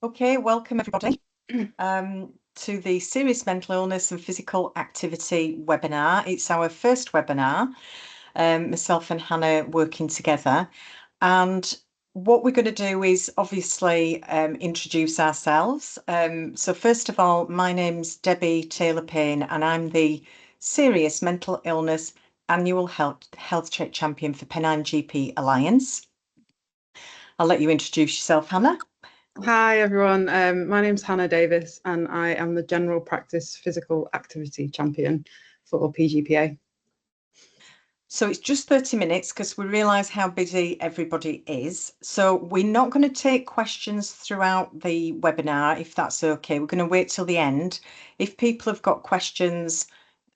Okay, welcome everybody to the Serious Mental Illness and Physical Activity webinar. It's our first webinar, myself and Hannah working together. And what we're going to do is obviously introduce ourselves. So first of all, my name's Debbie Taylor-Payne and I'm the Serious Mental Illness Annual Health Check Champion for Pennine GP Alliance. I'll let you introduce yourself, Hannah. Hi everyone, my name's Hannah Davis and I am the General Practice Physical Activity Champion for PGPA. So it's just 30 minutes because we realise how busy everybody is. So we're not going to take questions throughout the webinar, if that's okay. We're going to wait till the end. If people have got questions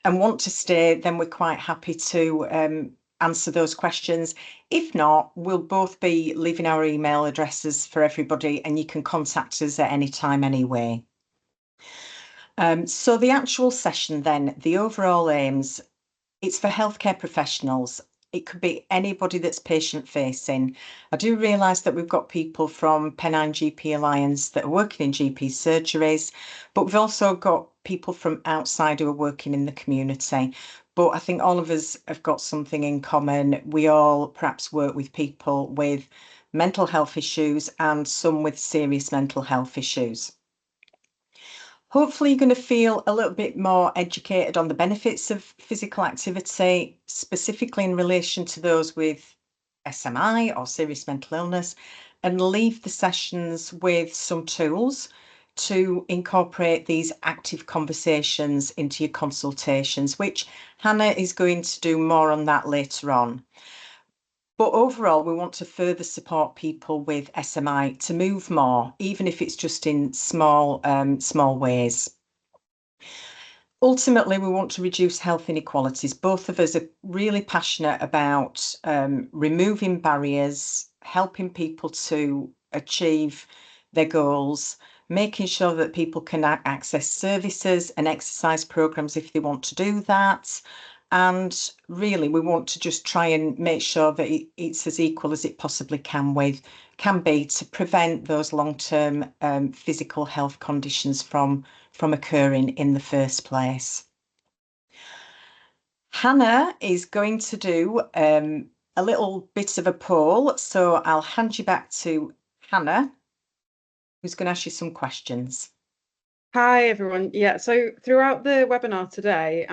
and want to stay, then we're quite happy to answer those questions. If not, we'll both be leaving our email addresses for everybody and you can contact us at any time anyway. So the actual session then, the overall aims, it's for healthcare professionals. It could be anybody that's patient facing. I do realise that we've got people from Pennine GP Alliance that are working in GP surgeries, but we've also got people from outside who are working in the community. But I think all of us have got something in common. We all perhaps work with people with mental health issues and some with serious mental health issues. Hopefully you're going to feel a little bit more educated on the benefits of physical activity, specifically in relation to those with SMI or serious mental illness, and leave the sessions with some tools to incorporate these active conversations into your consultations, which Hannah is going to do more on that later on. But overall, we want to further support people with SMI to move more, even if it's just in small ways. Ultimately, we want to reduce health inequalities. Both of us are really passionate about removing barriers, helping people to achieve their goals, making sure that people can access services and exercise programs if they want to do that. And really, we want to just try and make sure that it's as equal as it possibly can be to prevent those long-term physical health conditions from occurring in the first place. Hannah is going to do a little bit of a poll, so I'll hand you back to Hannah, who's going to ask you some questions. Hi everyone. Yeah, so throughout the webinar today,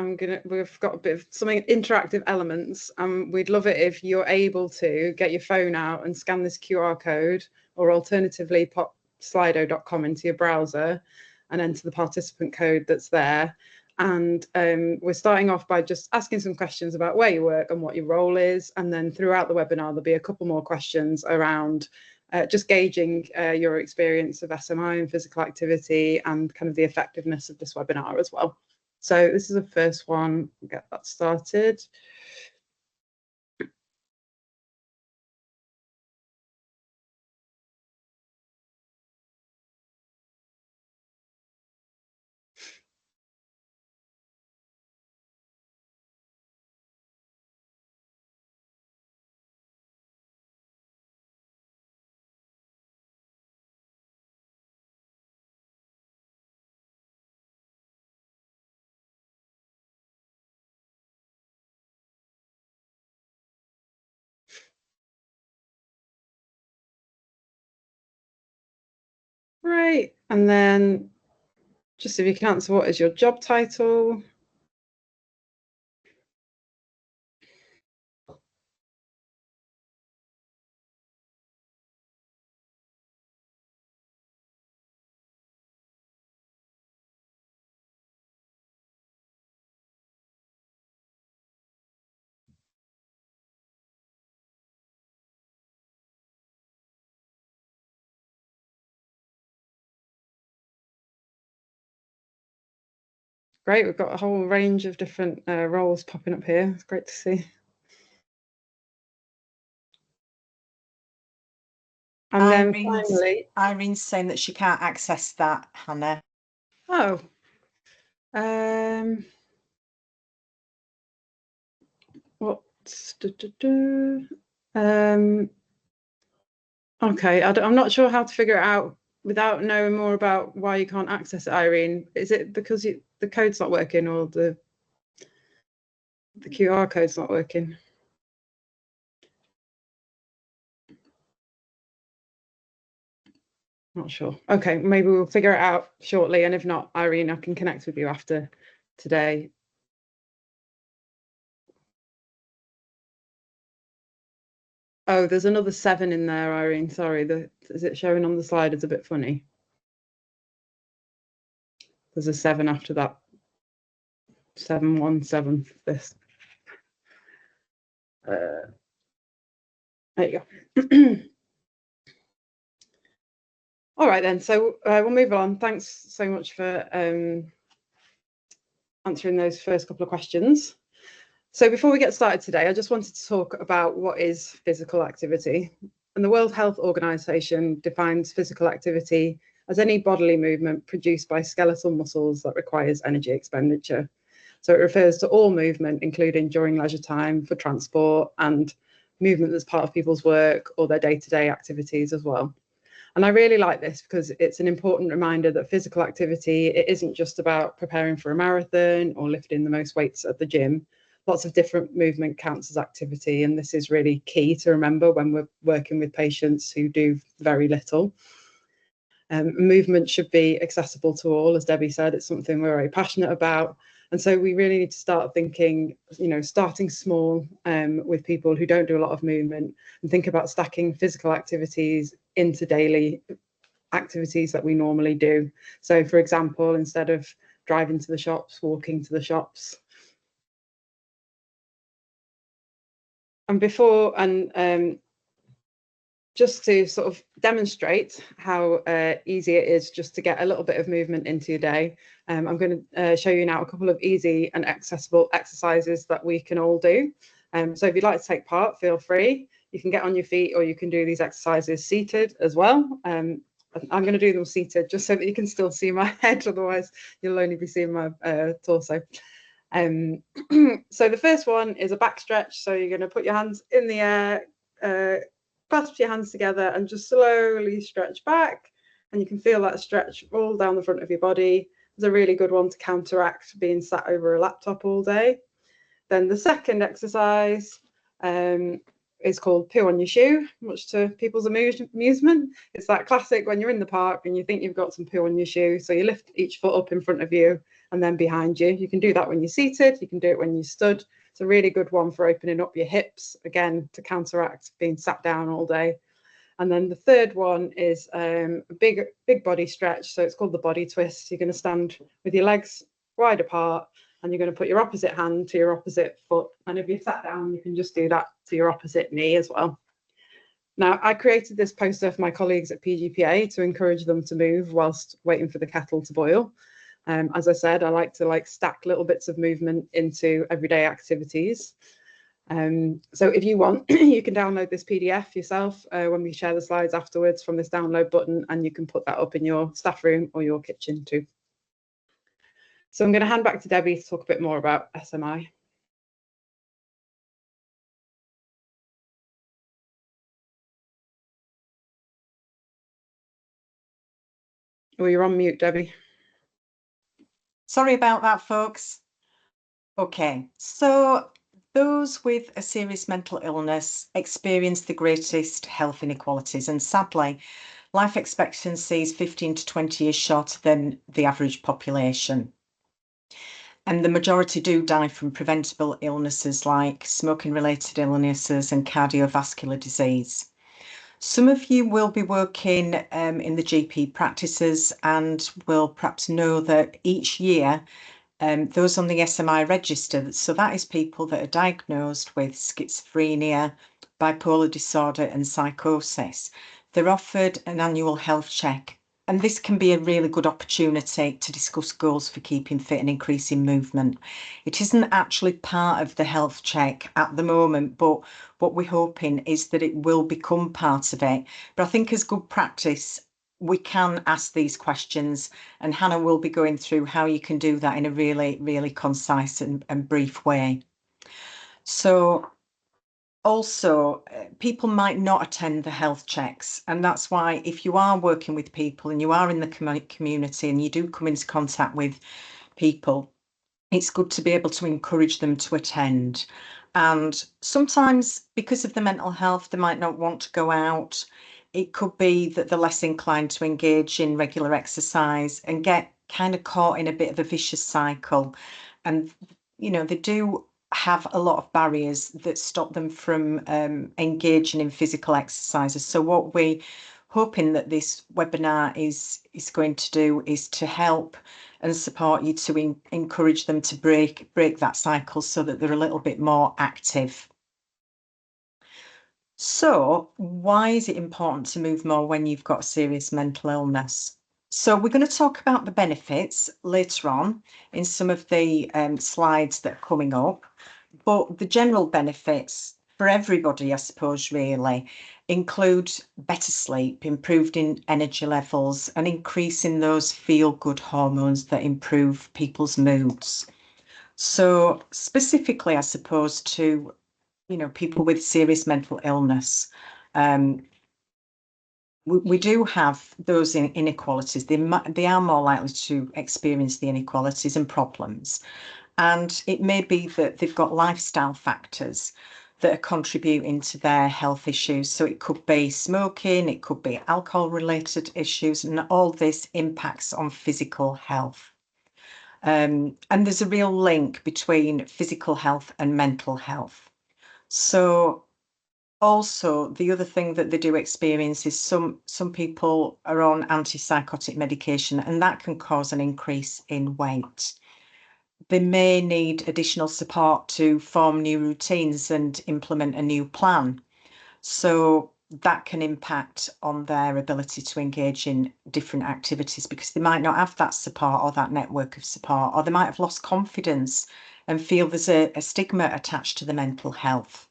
we've got a bit of something interactive elements. We'd love it if you're able to get your phone out and scan this QR code, or alternatively pop slido.com into your browser and enter the participant code that's there. And we're starting off by just asking some questions about where you work and what your role is. And then throughout the webinar, there'll be a couple more questions around just gauging your experience of SMI and physical activity and kind of the effectiveness of this webinar as well. So this is the first one. We'll get that started. Right, and then just if you can answer, what is your job title? Great, we've got a whole range of different roles popping up here. It's great to see. And then finally, Irene's saying that she can't access that, Hannah. Oh. Okay, I'm not sure how to figure it out without knowing more about why you can't access it, Irene, is it because the code's not working or the QR code's not working? Not sure. Okay, maybe we'll figure it out shortly. And if not, Irene, I can connect with you after today. Oh, there's another 7 in there, Irene. Sorry, is it showing on the slide? It's a bit funny. There's a 7 after that. 717. This. There you go. All right then. So we'll move on. Thanks so much for answering those first couple of questions. So before we get started today, I just wanted to talk about what is physical activity. And the World Health Organization defines physical activity as any bodily movement produced by skeletal muscles that requires energy expenditure. So it refers to all movement, including during leisure time, for transport, and movement that's part of people's work or their day-to-day activities as well. And I really like this because it's an important reminder that physical activity, it isn't just about preparing for a marathon or lifting the most weights at the gym. Lots of different movement counts as activity, and this is really key to remember when we're working with patients who do very little. Movement should be accessible to all, as Debbie said. It's something we're very passionate about, and so we really need to start thinking, starting small with people who don't do a lot of movement, and think about stacking physical activities into daily activities that we normally do. So, for example, instead of driving to the shops, walking to the shops. And just to sort of demonstrate how easy it is just to get a little bit of movement into your day, I'm going to show you now a couple of easy and accessible exercises that we can all do. So if you'd like to take part, feel free. You can get on your feet, or you can do these exercises seated as well. I'm going to do them seated just so that you can still see my head, otherwise you'll only be seeing my torso. So the first one is a back stretch. So you're going to put your hands in the air, clasp your hands together and just slowly stretch back, and you can feel that stretch all down the front of your body. It's a really good one to counteract being sat over a laptop all day. Then the second exercise is called poo on your shoe, much to people's amusement. It's that classic when you're in the park and you think you've got some poo on your shoe, so you lift each foot up in front of you and then behind you. You can do that when you're seated, you can do it when you stood. It's a really good one for opening up your hips, again, to counteract being sat down all day. And then the third one is a big body stretch. So it's called the body twist. You're going to stand with your legs wide apart, and you're going to put your opposite hand to your opposite foot. And if you're sat down, you can just do that to your opposite knee as well. Now, I created this poster for my colleagues at PGPA to encourage them to move whilst waiting for the kettle to boil. As I said, I like to stack little bits of movement into everyday activities. So if you want, you can download this PDF yourself when we share the slides afterwards from this download button, and you can put that up in your staff room or your kitchen too. So I'm going to hand back to Debbie to talk a bit more about SMI. Oh, you're on mute, Debbie. Sorry about that, folks. Okay, so those with a serious mental illness experience the greatest health inequalities, and sadly, life expectancy is 15 to 20 years shorter than the average population. And the majority do die from preventable illnesses like smoking-related illnesses and cardiovascular disease. Some of you will be working in the GP practices and will perhaps know that each year those on the SMI register, so that is people that are diagnosed with schizophrenia, bipolar disorder and psychosis, they're offered an annual health check. And this can be a really good opportunity to discuss goals for keeping fit and increasing movement. It isn't actually part of the health check at the moment, but what we're hoping is that it will become part of it. But I think as good practice, we can ask these questions, and Hannah will be going through how you can do that in a really, really concise and brief way. So also, people might not attend the health checks, and that's why if you are working with people and you are in the community and you do come into contact with people, it's good to be able to encourage them to attend. And sometimes, because of the mental health, they might not want to go out. It could be that they're less inclined to engage in regular exercise and get kind of caught in a bit of a vicious cycle. And, they do have a lot of barriers that stop them from engaging in physical exercises. So what we're hoping that this webinar is going to do is to help and support you to encourage them to break that cycle so that they're a little bit more active. So why is it important to move more when you've got serious mental illness? So we're going to talk about the benefits later on in some of the slides that are coming up, but the general benefits for everybody, I suppose, really include better sleep, improved in energy levels, and increasing those feel-good hormones that improve people's moods. So specifically, I suppose, to people with serious mental illness, we do have those inequalities. They are more likely to experience the inequalities and problems. And it may be that they've got lifestyle factors that are contributing to their health issues. So it could be smoking, it could be alcohol-related issues, and all this impacts on physical health. And there's a real link between physical health and mental health. So also, the other thing that they do experience is some people are on antipsychotic medication, and that can cause an increase in weight. They may need additional support to form new routines and implement a new plan. So that can impact on their ability to engage in different activities because they might not have that support or that network of support, or they might have lost confidence and feel there's a stigma attached to the mental health.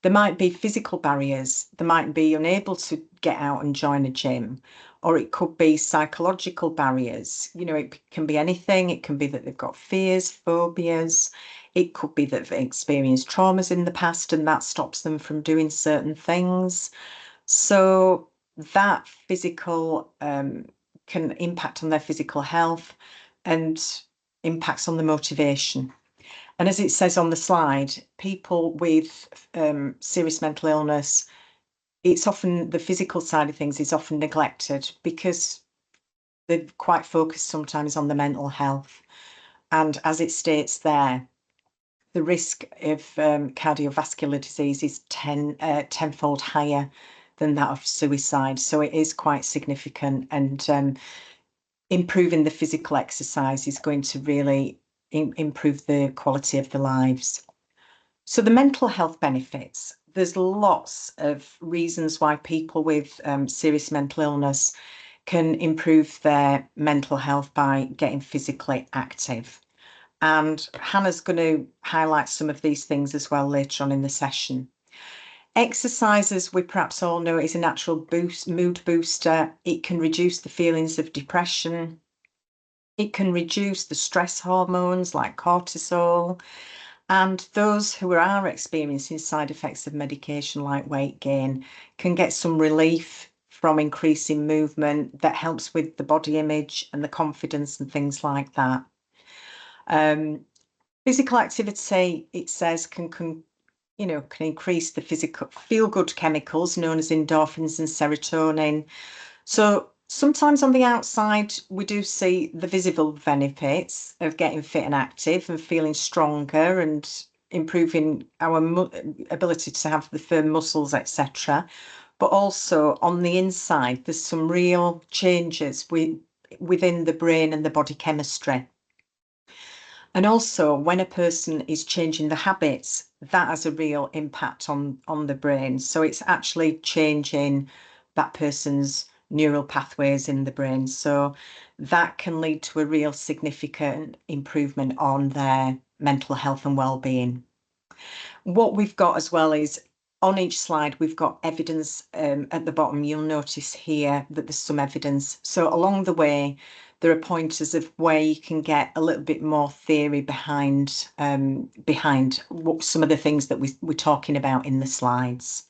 There might be physical barriers. They might be unable to get out and join a gym, or it could be psychological barriers. It can be anything. It can be that they've got fears, phobias. It could be that they've experienced traumas in the past and that stops them from doing certain things. So that physical can impact on their physical health and impacts on the motivation. And as it says on the slide, people with serious mental illness, it's often the physical side of things is often neglected because they're quite focused sometimes on the mental health. And as it states there, the risk of cardiovascular disease is tenfold higher than that of suicide. So it is quite significant, and improving the physical exercise is going to really improve the quality of their lives. So the mental health benefits, there's lots of reasons why people with serious mental illness can improve their mental health by getting physically active. And Hannah's going to highlight some of these things as well later on in the session. Exercise, as we perhaps all know, is a natural mood booster. It can reduce the feelings of depression. It can reduce the stress hormones like cortisol. And those who are experiencing side effects of medication like weight gain can get some relief from increasing movement that helps with the body image and the confidence and things like that. Physical activity, it says, can increase the physical feel-good chemicals known as endorphins and serotonin. So sometimes on the outside, we do see the visible benefits of getting fit and active and feeling stronger and improving our ability to have the firm muscles, etc. But also on the inside, there's some real changes within the brain and the body chemistry. And also, when a person is changing the habits, that has a real impact on the brain. So it's actually changing that person's neural pathways in the brain. So that can lead to a real significant improvement on their mental health and well-being. What we've got as well is on each slide, we've got evidence at the bottom. You'll notice here that there's some evidence. So along the way, there are pointers of where you can get a little bit more theory behind what some of the things that we're talking about in the slides.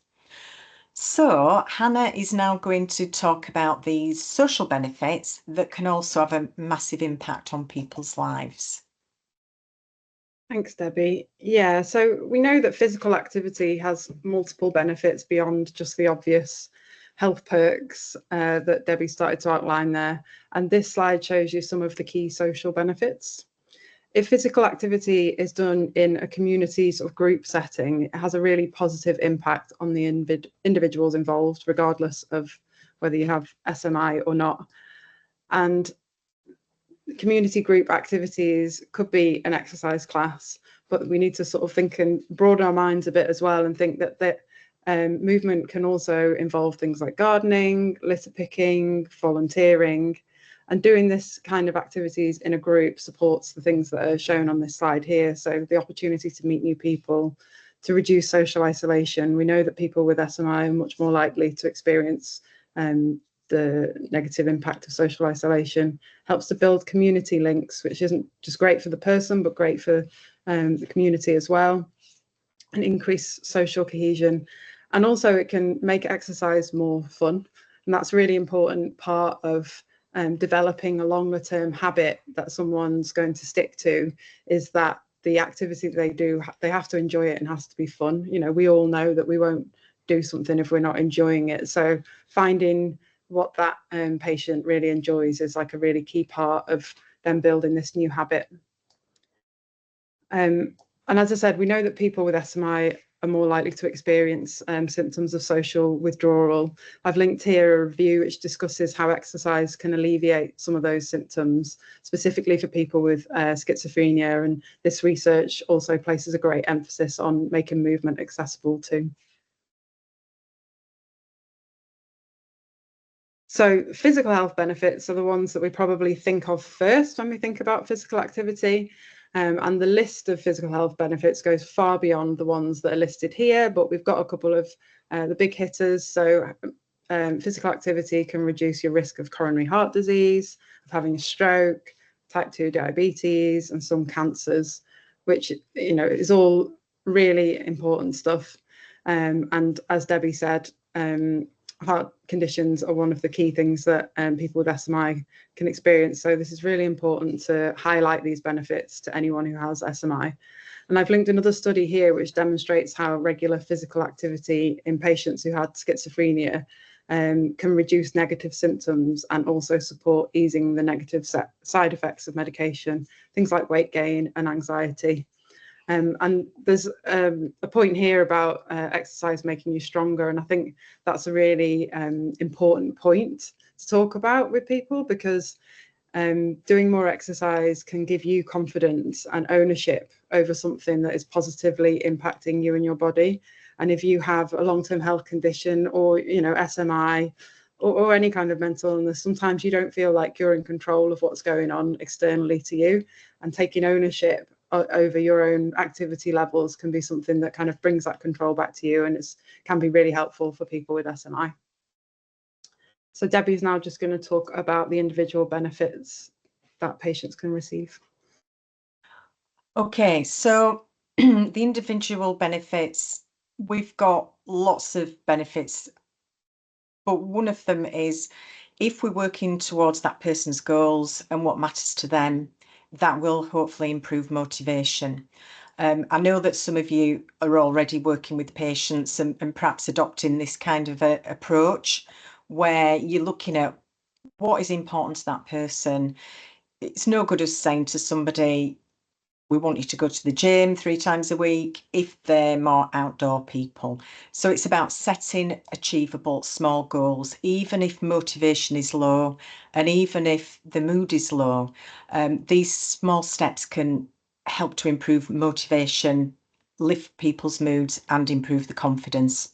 So Hannah is now going to talk about these social benefits that can also have a massive impact on people's lives. Thanks, Debbie. Yeah, so we know that physical activity has multiple benefits beyond just the obvious health perks that Debbie started to outline there. And this slide shows you some of the key social benefits. If physical activity is done in a community sort of group setting, it has a really positive impact on the individuals involved, regardless of whether you have SMI or not. And community group activities could be an exercise class, but we need to sort of think and broaden our minds a bit as well, and think that movement can also involve things like gardening, litter picking, volunteering, and doing this kind of activities in a group supports the things that are shown on this slide here. So the opportunity to meet new people, to reduce social isolation. We know that people with SMI are much more likely to experience the negative impact of social isolation, helps to build community links, which isn't just great for the person, but great for the community as well, and increase social cohesion. And also it can make exercise more fun. And that's a really important part of developing a longer term habit that someone's going to stick to, is that the activity they do, they have to enjoy it and has to be fun. You know, we all know that we won't do something if we're not enjoying it. So finding what that patient really enjoys is like a really key part of them building this new habit. And as I said, we know that people with SMI are more likely to experience symptoms of social withdrawal. I've linked here a review which discusses how exercise can alleviate some of those symptoms, specifically for people with schizophrenia. And this research also places a great emphasis on making movement accessible too. So physical health benefits are the ones that we probably think of first when we think about physical activity. And the list of physical health benefits goes far beyond the ones that are listed here, but we've got a couple of the big hitters. So physical activity can reduce your risk of coronary heart disease, of having a stroke, type 2 diabetes, and some cancers, which, you know, is all really important stuff. And as Debbie said, heart conditions are one of the key things that people with SMI can experience. So this is really important to highlight these benefits to anyone who has SMI. And I've linked another study here which demonstrates how regular physical activity in patients who had schizophrenia can reduce negative symptoms and also support easing the negative side effects of medication, things like weight gain and anxiety. And there's a point here about exercise making you stronger. And I think that's a really important point to talk about with people, because doing more exercise can give you confidence and ownership over something that is positively impacting you and your body. And if you have a long-term health condition, or, you know, SMI, or any kind of mental illness, sometimes you don't feel like you're in control of what's going on externally to you, and taking ownership over your own activity levels can be something that kind of brings that control back to you, and it can be really helpful for people with SMI. So Debbie's now just going to talk about the individual benefits that patients can receive. Okay, so the individual benefits, we've got lots of benefits, but one of them is if we're working towards that person's goals and what matters to them, that will hopefully improve motivation. I know that some of you are already working with patients and perhaps adopting this kind of approach where you're looking at what is important to that person. It's no good us saying to somebody, we want you to go to the gym 3 times a week if they're more outdoor people. So it's about setting achievable small goals, even if motivation is low and even if the mood is low. These small steps can help to improve motivation, lift people's moods and improve the confidence.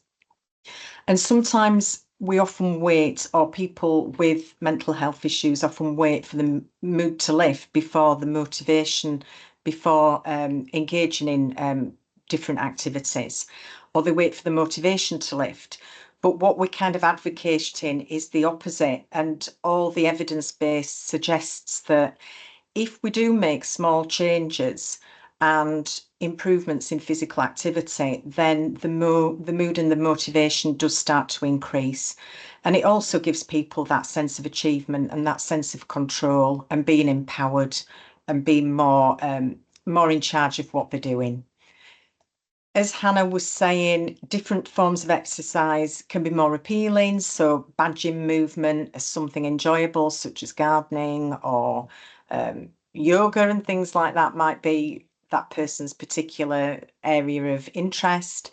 And sometimes we often wait, or people with mental health issues often wait for the mood to lift before the motivation, before engaging in different activities, or they wait for the motivation to lift. But what we're kind of advocating is the opposite, and all the evidence base suggests that if we do make small changes and improvements in physical activity, then the mood and the motivation does start to increase. And it also gives people that sense of achievement and that sense of control and being empowered and being more in charge of what they're doing. As Hannah was saying, different forms of exercise can be more appealing. So badging movement as something enjoyable, such as gardening or yoga and things like that, might be that person's particular area of interest.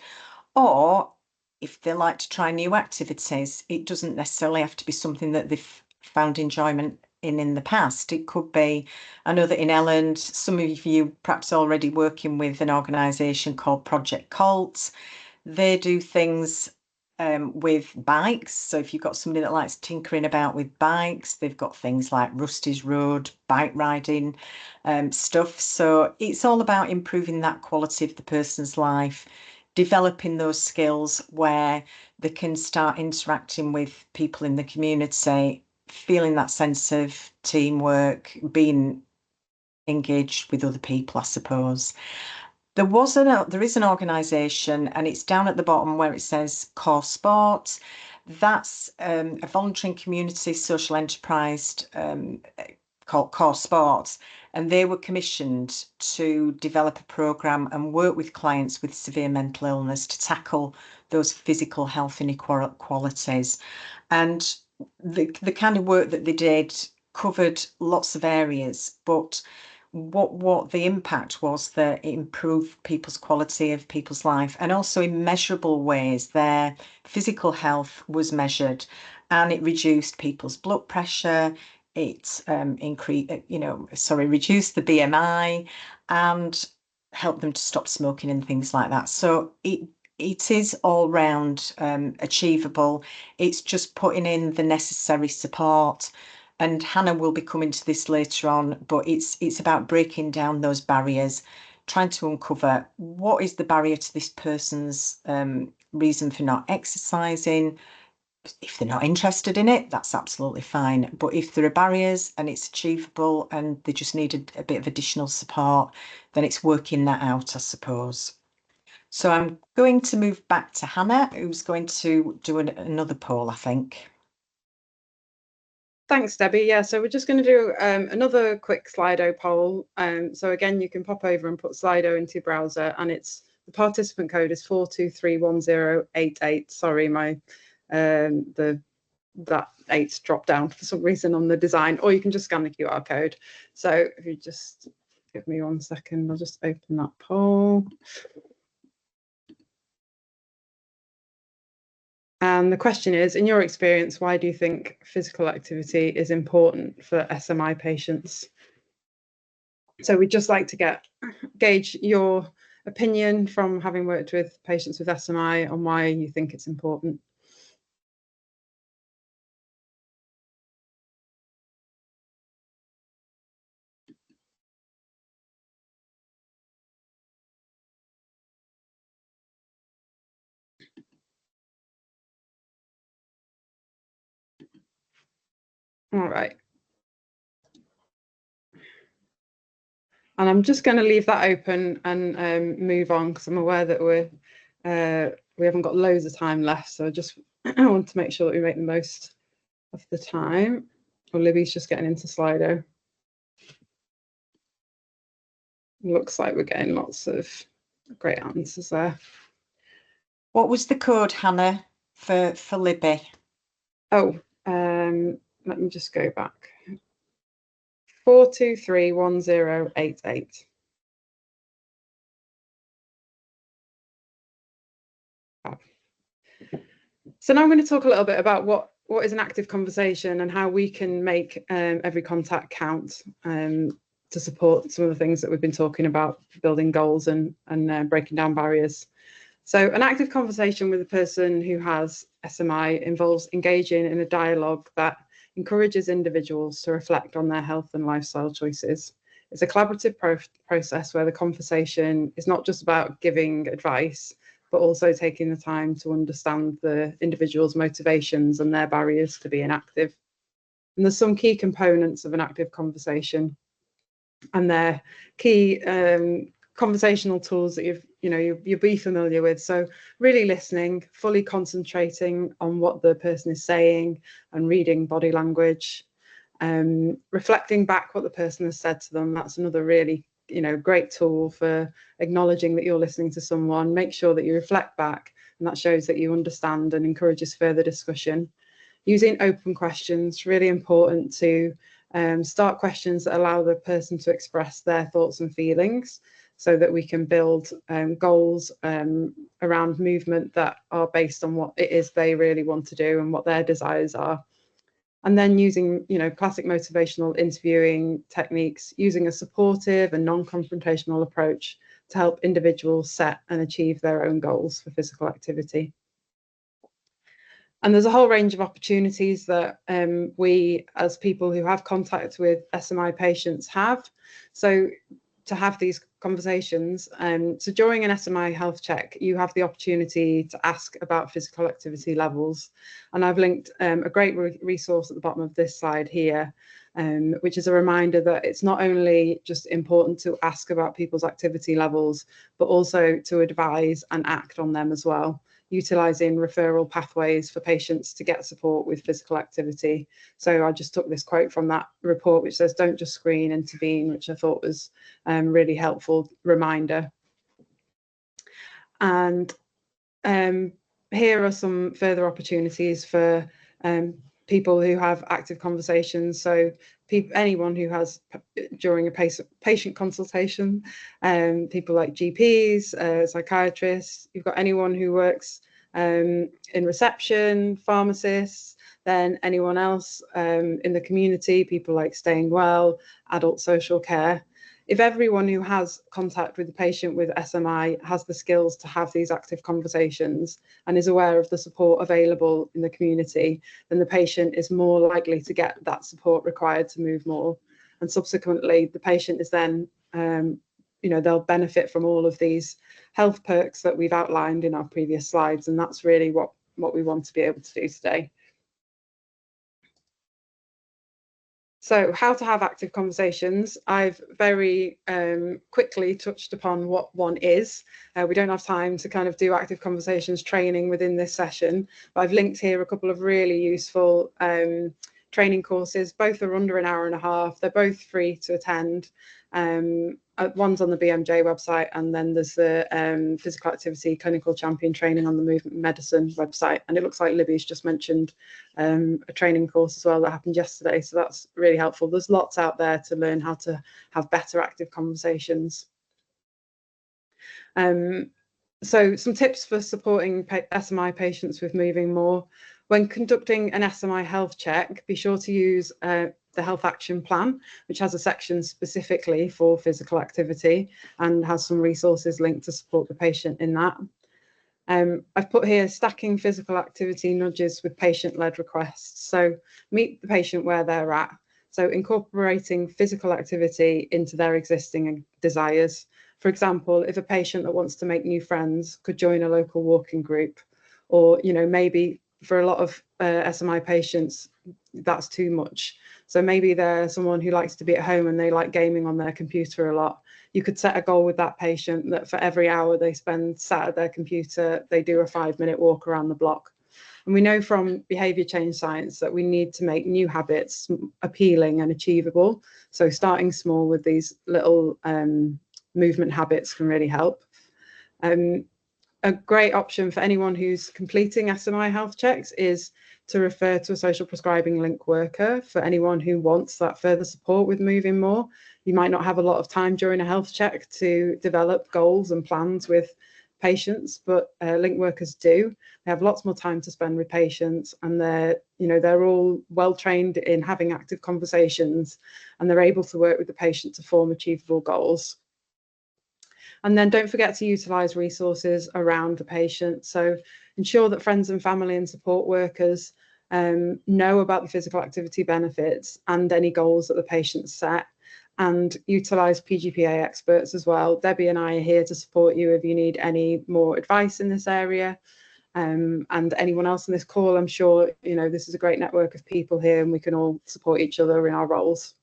Or if they like to try new activities, it doesn't necessarily have to be something that they've found enjoyment in the past. It could be, I know that in Elland, some of you perhaps already working with an organisation called Project Colt. They do things with bikes. So if you've got somebody that likes tinkering about with bikes, they've got things like Rusty's Road, bike riding stuff. So it's all about improving that quality of the person's life, developing those skills where they can start interacting with people in the community, feeling that sense of teamwork, being engaged with other people, I suppose. There is an organisation, and it's down at the bottom where it says Core Sports. That's a voluntary and community social enterprise called Core Sports, and they were commissioned to develop a programme and work with clients with severe mental illness to tackle those physical health inequalities. And the kind of work that they did covered lots of areas, but what the impact was that it improved people's quality of people's life, and also in measurable ways. Their physical health was measured, and it reduced people's blood pressure. It reduced the BMI and helped them to stop smoking and things like that. So it is all round achievable. It's just putting in the necessary support. And Hannah will be coming to this later on, but it's about breaking down those barriers, trying to uncover what is the barrier to this person's reason for not exercising. If they're not interested in it, that's absolutely fine. But if there are barriers and it's achievable and they just need a bit of additional support, then it's working that out, I suppose. So I'm going to move back to Hannah, who's going to do another poll, I think. Thanks, Debbie. Yeah, so we're just going to do another quick Slido poll. So again, you can pop over and put Slido into your browser, and the participant code is 4231088. Sorry, that 8's dropped down for some reason on the design, or you can just scan the QR code. So if you just give me 1 second, I'll just open that poll. And the question is, in your experience, why do you think physical activity is important for SMI patients? So we'd just like to gauge your opinion from having worked with patients with SMI on why you think it's important. All right. And I'm just going to leave that open and move on, because I'm aware that we haven't got loads of time left. So I just want to make sure that we make the most of the time. Well, Libby's just getting into Slido. Looks like we're getting lots of great answers there. What was the code, Hannah, for Libby? Oh, let me just go back. 4231088. So now I'm going to talk a little bit about what is an active conversation and how we can make every contact count to support some of the things that we've been talking about, building goals and breaking down barriers. So an active conversation with a person who has SMI involves engaging in a dialogue that encourages individuals to reflect on their health and lifestyle choices. It's a collaborative process where the conversation is not just about giving advice, but also taking the time to understand the individual's motivations and their barriers to being active. And there's some key components of an active conversation, and they're key conversational tools that you'll be familiar with. So really listening, fully concentrating on what the person is saying and reading body language, reflecting back what the person has said to them. That's another really great tool for acknowledging that you're listening to someone. Make sure that you reflect back, and that shows that you understand and encourages further discussion. Using open questions, really important to start questions that allow the person to express their thoughts and feelings, so that we can build goals around movement that are based on what it is they really want to do and what their desires are. And then using, classic motivational interviewing techniques, using a supportive and non-confrontational approach to help individuals set and achieve their own goals for physical activity. And there's a whole range of opportunities that we, as people who have contact with SMI patients, have. So to have these conversations. So during an SMI health check, you have the opportunity to ask about physical activity levels. And I've linked a great resource at the bottom of this slide here, which is a reminder that it's not only just important to ask about people's activity levels, but also to advise and act on them as well, utilising referral pathways for patients to get support with physical activity. So I just took this quote from that report, which says, "Don't just screen, intervene," which I thought was a really helpful reminder. And here are some further opportunities for people who have active conversations. So anyone who has, during a patient consultation, people like GPs, psychiatrists, you've got anyone who works in reception, pharmacists, then anyone else in the community, people like Staying Well, adult social care. If everyone who has contact with the patient with SMI has the skills to have these active conversations and is aware of the support available in the community, then the patient is more likely to get that support required to move more. And subsequently, the patient is then, they'll benefit from all of these health perks that we've outlined in our previous slides. And that's really what we want to be able to do today. So how to have active conversations. I've very quickly touched upon what one is. We don't have time to kind of do active conversations training within this session, but I've linked here a couple of really useful training courses. Both are under an hour and a half. They're both free to attend. One's on the BMJ website, and then there's the physical activity clinical champion training on the movement medicine website. And it looks like Libby's just mentioned a training course as well that happened yesterday. So that's really helpful. There's lots out there to learn how to have better active conversations. So some tips for supporting SMI patients with moving more. When conducting an SMI health check, be sure to use the Health Action Plan, which has a section specifically for physical activity and has some resources linked to support the patient in that. I've put here stacking physical activity nudges with patient-led requests. So meet the patient where they're at. So incorporating physical activity into their existing desires. For example, if a patient that wants to make new friends could join a local walking group, or maybe for a lot of SMI patients, that's too much. So maybe they're someone who likes to be at home and they like gaming on their computer a lot. You could set a goal with that patient that for every hour they spend sat at their computer, they do a 5-minute walk around the block. And we know from behaviour change science that we need to make new habits appealing and achievable. So starting small with these little movement habits can really help. A great option for anyone who's completing SMI health checks is to refer to a social prescribing link worker for anyone who wants that further support with moving more. You might not have a lot of time during a health check to develop goals and plans with patients, but link workers do. They have lots more time to spend with patients, and they're all well trained in having active conversations, and they're able to work with the patient to form achievable goals. And then don't forget to utilise resources around the patient. So ensure that friends and family and support workers know about the physical activity benefits and any goals that the patient set. and utilise PGPA experts as well. Debbie and I are here to support you if you need any more advice in this area. And anyone else on this call, I'm sure, you know, this is a great network of people here and we can all support each other in our roles.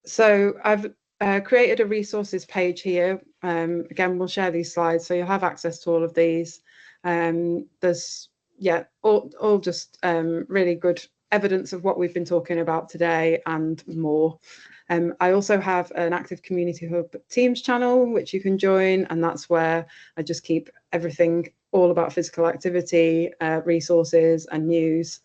So I've created a resources page here. Again, we'll share these slides, so you'll have access to all of these. There's, yeah, all just really good evidence of what we've been talking about today and more. I also have an active community hub Teams channel, which you can join, and that's where I just keep everything all about physical activity, resources and news.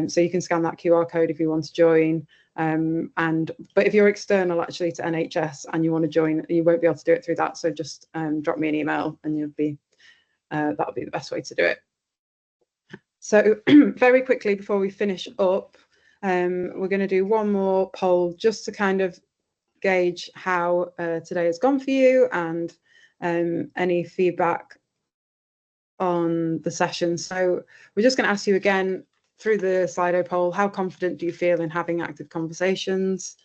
So you can scan that QR code if you want to join. But if you're external actually to NHS and you want to join, you won't be able to do it through that. So just drop me an email and you'll be, that'll be the best way to do it. So very quickly before we finish up, we're going to do one more poll just to kind of gauge how today has gone for you and any feedback on the session. So we're just going to ask you again through the Slido poll, how confident do you feel in having active conversations?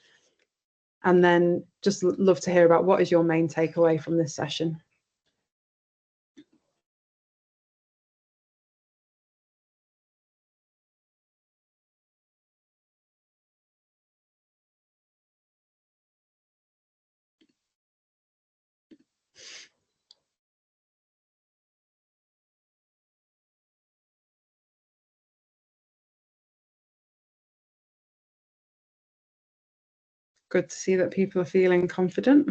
And then just love to hear about what is your main takeaway from this session. Good to see that people are feeling confident.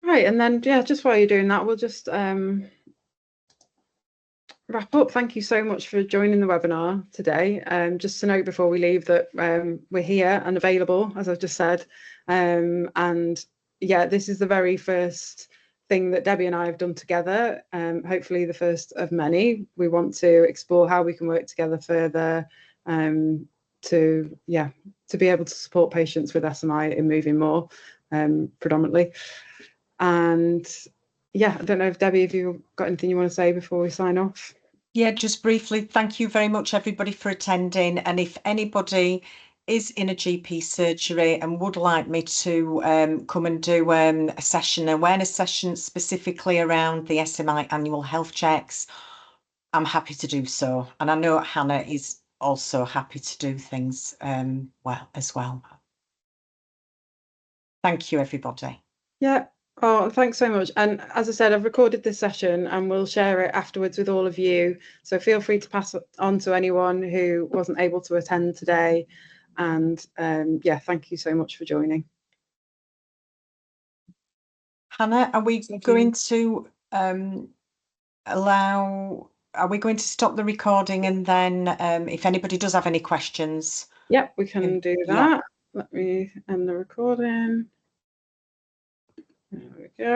Right, and then, yeah, just while you're doing that, we'll just wrap up. Thank you so much for joining the webinar today. Just to note before we leave that we're here and available, as I've just said. And yeah, this is the very first thing that Debbie and I have done together, hopefully the first of many. We want to explore how we can work together further to be able to support patients with SMI in moving more predominantly. And yeah, I don't know if Debbie, if you've got anything you want to say before we sign off. Yeah, just briefly, thank you very much everybody for attending, and if anybody is in a GP surgery and would like me to come and do a session, awareness session specifically around the SMI annual health checks, I'm happy to do so. And I know Hannah is also happy to do things as well. Thank you, everybody. Yeah. Oh, thanks so much. And as I said, I've recorded this session and we'll share it afterwards with all of you. So feel free to pass it on to anyone who wasn't able to attend today. And yeah, thank you so much for joining. Hannah, are we going to are we going to stop the recording and then if anybody does have any questions? Yep, we can do that. Yeah. Let me end the recording. There we go.